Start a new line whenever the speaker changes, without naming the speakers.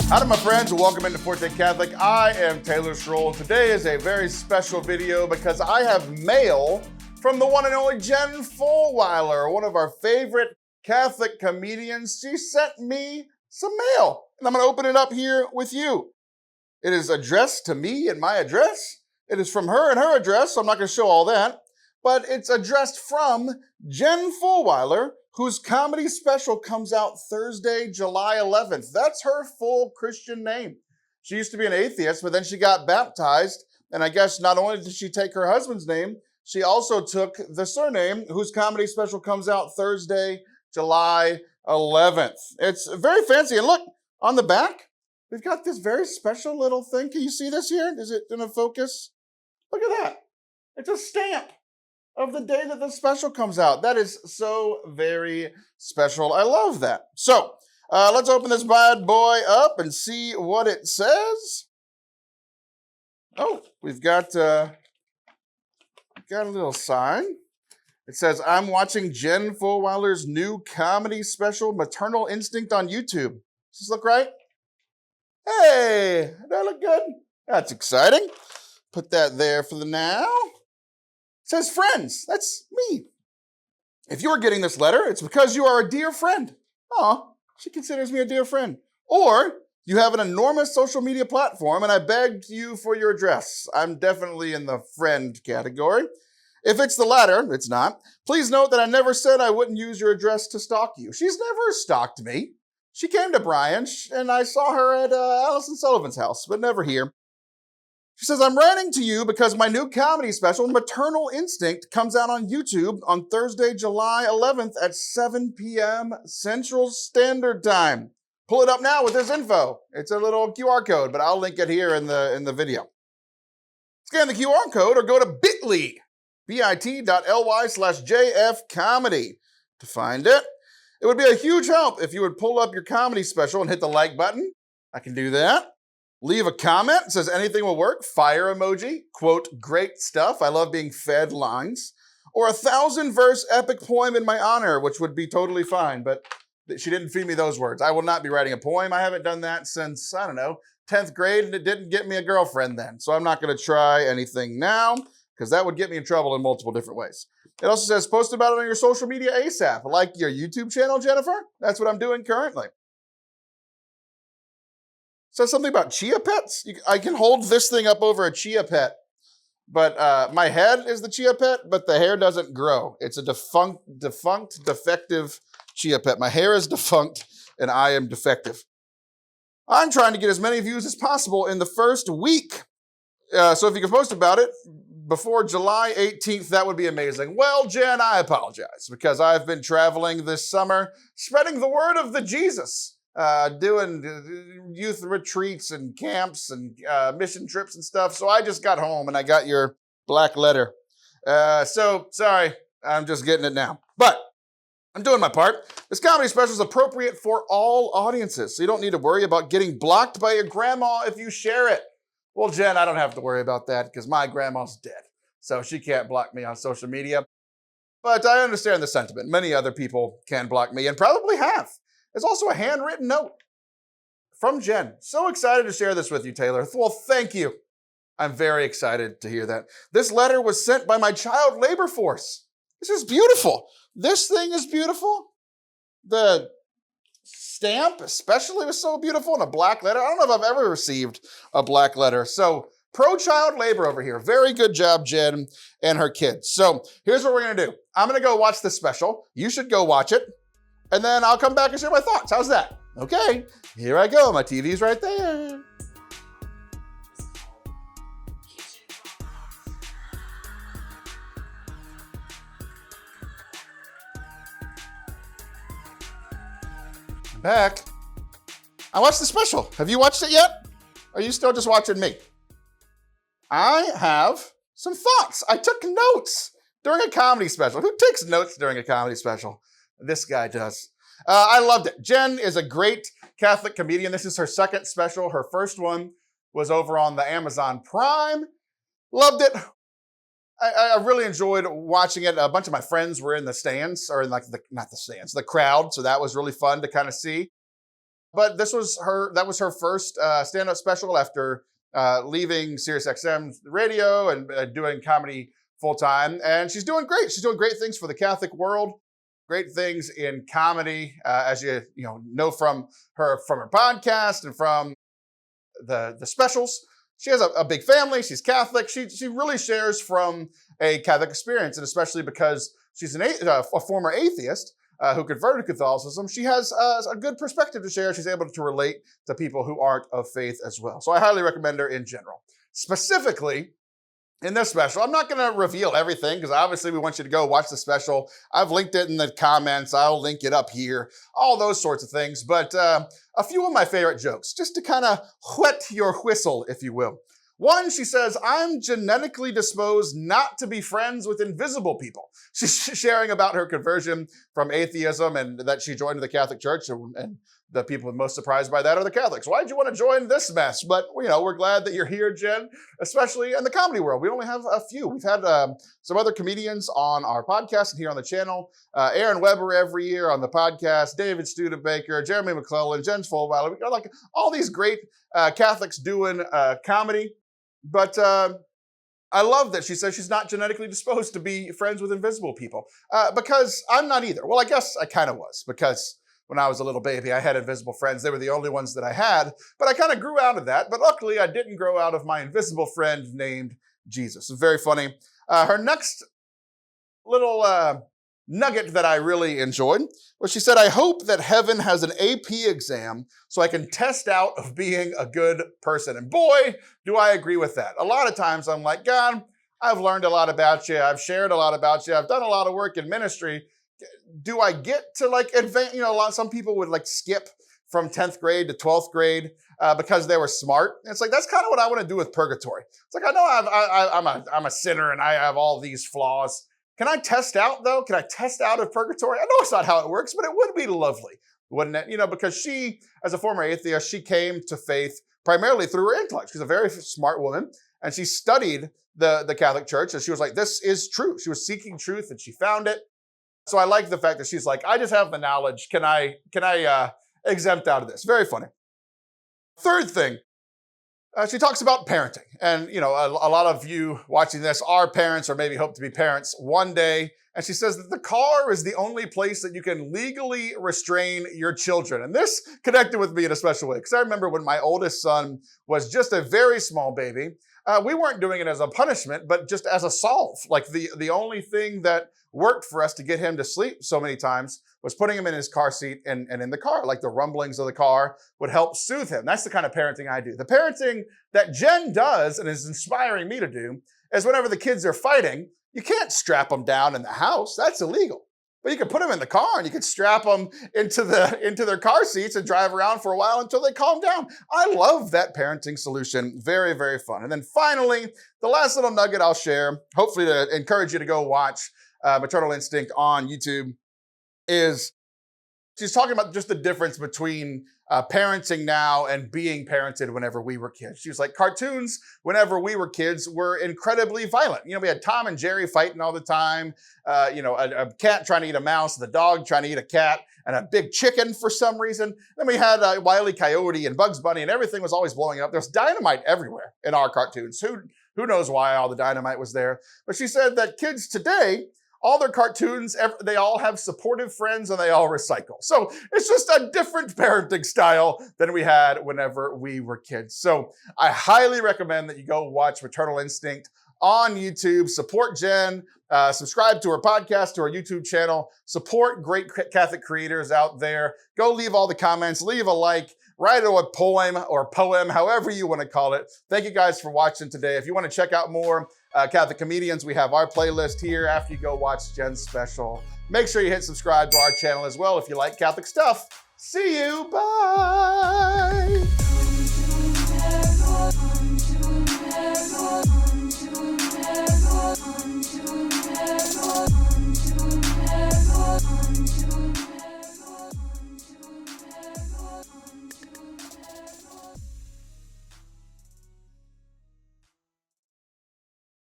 Howdy, my friends, and welcome into Forte Catholic. I am Taylor Schroll. Today is a very special video because I have mail from the one and only Jen Fulwiler, one of our favorite Catholic comedians. She sent me some mail, and I'm going to open it up here with you. It is addressed to me and my address. It is from her and her address, so I'm not going to show all that. But it's addressed from Jen Fulwiler, whose comedy special comes out Thursday, July 11th. That's her full Christian name. She used to be an atheist, but then she got baptized. And I guess not only did she take her husband's name, she also took the surname, whose comedy special comes out Thursday, July 11th. It's very fancy. And look, on the back, we've got this very special little thing. Can you see this here? Is it in a focus? Look at that. It's a stamp of the day that the special comes out. That is so very special. I love that. So let's open this bad boy up and see what it says. Oh, we've got a little sign. It says, I'm watching Jen Fulwiler's new comedy special, Maternal Instinct, on YouTube. Does this look right? Hey, that look good? That's exciting. Put that there for the now. It says, friends, that's me. If you're getting this letter, it's because you are a dear friend. Aw, she considers me a dear friend. Or you have an enormous social media platform and I begged you for your address. I'm definitely in the friend category. If it's the latter, it's not. Please note that I never said I wouldn't use your address to stalk you. She's never stalked me. She came to Brian and I saw her at Allison Sullivan's house, but never here. She says, I'm writing to you because my new comedy special, Maternal Instinct, comes out on YouTube on Thursday, July 11th at 7 p.m. Central Standard Time. Pull it up now with this info. It's a little QR code, but I'll link it here in the video. Scan the QR code or go to bit.ly/JFcomedy to find it. It would be a huge help if you would pull up your comedy special and hit the like button. I can do that. Leave a comment. It says anything will work. Fire emoji. Quote, great stuff. I love being fed lines. Or a 1,000-verse epic poem in my honor, which would be totally fine, but she didn't feed me those words. I will not be writing a poem. I haven't done that since, 10th grade, and it didn't get me a girlfriend then. So I'm not going to try anything now, because that would get me in trouble in multiple different ways. It also says post about it on your social media ASAP. Like your YouTube channel, Jennifer? That's what I'm doing currently. Says something about chia pets. I can hold this thing up over a chia pet, but my head is the chia pet, but the hair doesn't grow. It's a defunct, defective chia pet. My hair is defunct, and I am defective. I'm trying to get as many views as possible in the first week. So if you can post about it before July 18th, that would be amazing. Well, Jen, I apologize because I've been traveling this summer, spreading the word of the Jesus. Doing youth retreats and camps and mission trips and stuff. So I just got home and I got your black letter. So sorry, I'm just getting it now. But I'm doing my part. This comedy special is appropriate for all audiences. So you don't need to worry about getting blocked by your grandma if you share it. Well, Jen, I don't have to worry about that because my grandma's dead. So she can't block me on social media. But I understand the sentiment. Many other people can block me and probably have. There's also a handwritten note from Jen. So excited to share this with you, Taylor. Well, thank you. I'm very excited to hear that. This letter was sent by my child labor force. This is beautiful. This thing is beautiful. The stamp especially was so beautiful, and a black letter. I don't know if I've ever received a black letter. So pro-child labor over here. Very good job, Jen and her kids. So here's what we're going to do. I'm going to go watch this special. You should go watch it. And then I'll come back and share my thoughts. How's that? Okay, here I go. My TV's right there. I'm back. I watched the special. Have you watched it yet? Or are you still just watching me? I have some thoughts. I took notes during a comedy special. Who takes notes during a comedy special? This guy does. I loved it. Jen is a great Catholic comedian. This is her second special. Her first one was over on the Amazon Prime. Loved it. I really enjoyed watching it. A bunch of my friends were in the stands, or in like not the stands, the crowd. So that was really fun to kind of see. But that was her first stand-up special after leaving SiriusXM radio and doing comedy full time. And she's doing great. She's doing great things for the Catholic world, great things in comedy, as you know from her podcast and from the specials. She has a big family. She's Catholic. She really shares from a Catholic experience, and especially because she's a former atheist who converted to Catholicism, she has a good perspective to share. She's able to relate to people who aren't of faith as well. So I highly recommend her in general. Specifically, in this special, I'm not going to reveal everything because obviously we want you to go watch the special. I've linked it in the comments. I'll link it up here, all those sorts of things. But a few of my favorite jokes, just to kind of whet your whistle, if you will. One, she says, I'm genetically disposed not to be friends with invisible people. She's sharing about her conversion from atheism and that she joined the Catholic Church, and the people most surprised by that are the Catholics. Why'd you want to join this mess? But, we're glad that you're here, Jen, especially in the comedy world. We only have a few. We've had some other comedians on our podcast and here on the channel. Aaron Weber every year on the podcast, David Studebaker, Jeremy McClellan, Jen Fulwiler. We got like all these great Catholics doing comedy. But I love that she says she's not genetically disposed to be friends with invisible people because I'm not either. Well, I guess I kind of was, because when I was a little baby, I had invisible friends. They were the only ones that I had, but I kind of grew out of that. But luckily, I didn't grow out of my invisible friend named Jesus. It's very funny. Her next little nugget that I really enjoyed was she said, I hope that heaven has an AP exam so I can test out of being a good person. And boy, do I agree with that. A lot of times I'm like, God, I've learned a lot about you. I've shared a lot about you. I've done a lot of work in ministry. Do I get to like advance? Some people would like skip from 10th grade to 12th grade because they were smart. And it's like, that's kind of what I want to do with purgatory. It's like, I know I'm a sinner and I have all these flaws. Can I test out, though? Can I test out of purgatory? I know it's not how it works, but it would be lovely, wouldn't it? Because she, as a former atheist, she came to faith primarily through her intellect. She's a very smart woman, and she studied the Catholic Church, and she was like, this is true. She was seeking truth, and she found it. So I like the fact that she's like, I just have the knowledge. Can I exempt out of this? Very funny. Third thing. She talks about parenting. And, a lot of you watching this are parents or maybe hope to be parents one day. And she says that the car is the only place that you can legally restrain your children. And this connected with me in a special way, because I remember when my oldest son was just a very small baby, we weren't doing it as a punishment, but just as a solve. Like the only thing that worked for us to get him to sleep so many times was putting him in his car seat and in the car. Like the rumblings of the car would help soothe him. That's the kind of parenting I do. The parenting that Jen does and is inspiring me to do is whenever the kids are fighting, you can't strap them down in the house. That's illegal. But you can put them in the car and you can strap them into their car seats and drive around for a while until they calm down. I love that parenting solution. Very, very fun. And then finally, the last little nugget I'll share, hopefully to encourage you to go watch Maternal Instinct on YouTube, is she's talking about just the difference between parenting now and being parented whenever we were kids. She was like, cartoons, whenever we were kids, were incredibly violent. We had Tom and Jerry fighting all the time, a cat trying to eat a mouse, the dog trying to eat a cat, and a big chicken for some reason. Then we had Wile E. Coyote and Bugs Bunny, and everything was always blowing up. There's dynamite everywhere in our cartoons. Who knows why all the dynamite was there? But she said that kids today, all their cartoons, they all have supportive friends and they all recycle. So it's just a different parenting style than we had whenever we were kids. So I highly recommend that you go watch Maternal Instinct on YouTube. Support Jen. Subscribe to her podcast, to her YouTube channel. Support great Catholic creators out there. Go leave all the comments. Leave a like. Write a poem or poem, however you want to call it. Thank you guys for watching today. If you want to check out more Catholic comedians, we have our playlist here after you go watch Jen's special. Make sure you hit subscribe to our channel as well if you like Catholic stuff. See you. Bye.